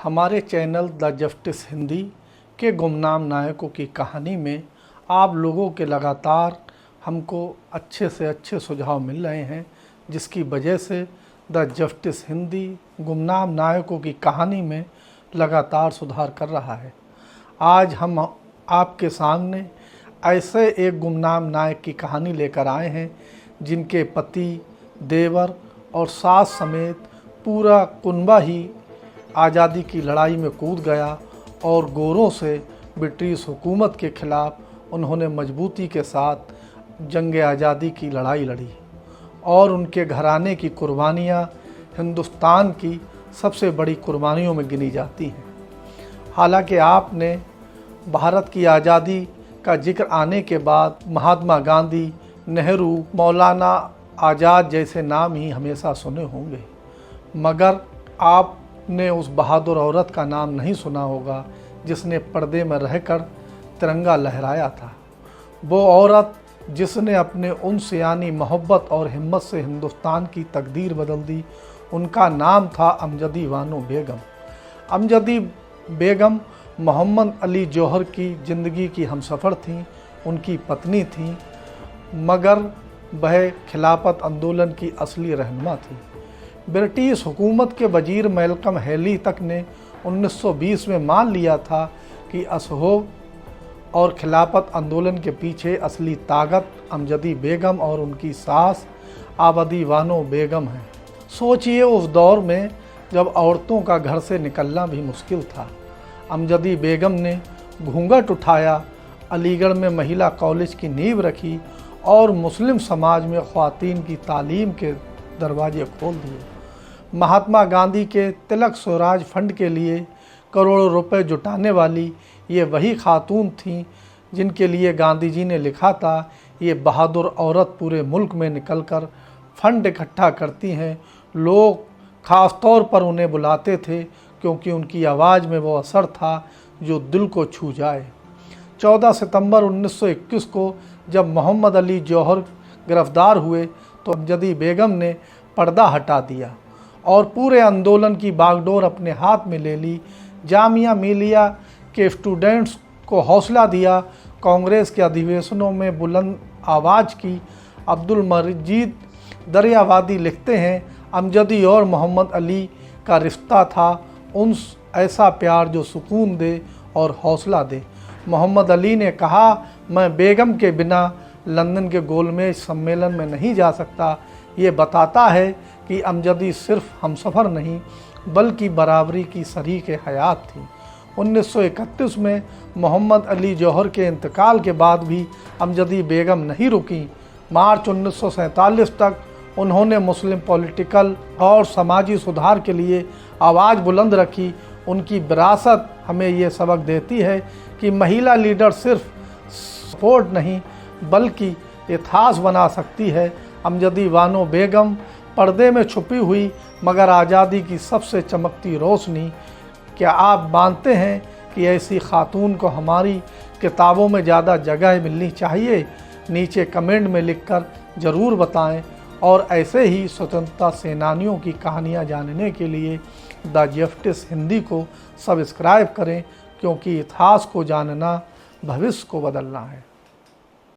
हमारे channel the justice Hindi के गुमनाम नायकों की कहानी में आप लोगों के लगातार हमको अच्छे से अच्छे सुझाव मिल रहे हैं, जिसकी वजह से द जस्टिस हिंदी गुमनाम नायकों की कहानी में लगातार सुधार कर रहा है। आज हम आपके सामने ऐसे एक गुमनाम नायक की कहानी लेकर आए हैं जिनके पति, देवर और सास समेत पूरा कुनबा ही आज़ादी की लड़ाई में कूद गया और गोरों से ब्रिटिश हुकूमत के ख़िलाफ़ उन्होंने मजबूती के साथ जंग आज़ादी की लड़ाई लड़ी और उनके घराने की कुर्बानियाँ हिंदुस्तान की सबसे बड़ी कुर्बानियों में गिनी जाती हैं। हालांकि आपने भारत की आज़ादी का जिक्र आने के बाद महात्मा गांधी, नेहरू, मौलाना आज़ाद जैसे नाम ही हमेशा सुने होंगे, मगर आपने उस बहादुर औरत का नाम नहीं सुना होगा जिसने पर्दे में रहकर तिरंगा लहराया था। वो औरत जिसने अपने उन सियानी मोहब्बत और हिम्मत से हिंदुस्तान की तकदीर बदल दी, उनका नाम था अमजदी बानो बेगम। अमजदी बेगम मोहम्मद अली जौहर की ज़िंदगी की हमसफ़र थीं, उनकी पत्नी थीं, मगर वह खिलाफत आंदोलन की असली रहनुमा थी। ब्रिटिश हुकूमत के वजीर मैल्कम हैली तक ने 1920 में मान लिया था कि असहयोग और खिलाफत आंदोलन के पीछे असली ताकत अमजदी बेगम और उनकी सास आबदी बानो बेगम है। सोचिए उस दौर में जब औरतों का घर से निकलना भी मुश्किल था। अमजदी बेगम ने घूंघट उठाया, अलीगढ़ में महिला कॉलेज की नींव रखी और मुस्लिम समाज में ख़वातीन की तालीम के दरवाजे खोल दिए। महात्मा गांधी के तिलक स्वराज फंड के लिए करोड़ों रुपए जुटाने वाली ये वही खातून थीं जिनके लिए गांधी जी ने लिखा था, ये बहादुर औरत पूरे मुल्क में निकलकर फंड इकट्ठा करती हैं। लोग ख़ास तौर पर उन्हें बुलाते थे क्योंकि उनकी आवाज़ में वो असर था जो दिल को छू जाए। 14 सितंबर 1921 को जब मोहम्मद अली जौहर गिरफ्तार हुए तो अमजदी बेगम ने पर्दा हटा दिया और पूरे आंदोलन की बागडोर अपने हाथ में ले ली। जामिया मिलिया के स्टूडेंट्स को हौसला दिया, कांग्रेस के अधिवेशनों में बुलंद आवाज़ की। अब्दुल मजीद दरियावादी लिखते हैं, अमजदी और मोहम्मद अली का रिश्ता था उन ऐसा प्यार जो सुकून दे और हौसला दे। मोहम्मद अली ने कहा, मैं बेगम के बिना लंदन के गोलमेज सम्मेलन में नहीं जा सकता। ये बताता है कि अमजदी सिर्फ हमसफ़र नहीं बल्कि बराबरी की शरीक हयात थी। 1931 में मोहम्मद अली जौहर के इंतकाल के बाद भी अमजदी बेगम नहीं रुकी। मार्च 1947 तक उन्होंने मुस्लिम पॉलिटिकल और समाजी सुधार के लिए आवाज़ बुलंद रखी। उनकी विरासत हमें ये सबक देती है कि महिला लीडर सिर्फ सपोर्ट नहीं बल्कि इतिहास बना सकती है। अमजदी बानो बेगम पर्दे में छुपी हुई मगर आज़ादी की सबसे चमकती रोशनी। क्या आप मानते हैं कि ऐसी खातून को हमारी किताबों में ज़्यादा जगह मिलनी चाहिए? नीचे कमेंट में लिखकर ज़रूर बताएं और ऐसे ही स्वतंत्रता सेनानियों की कहानियाँ जानने के लिए द जस्टिस हिंदी को सब्सक्राइब करें, क्योंकि इतिहास को जानना भविष्य को बदलना है।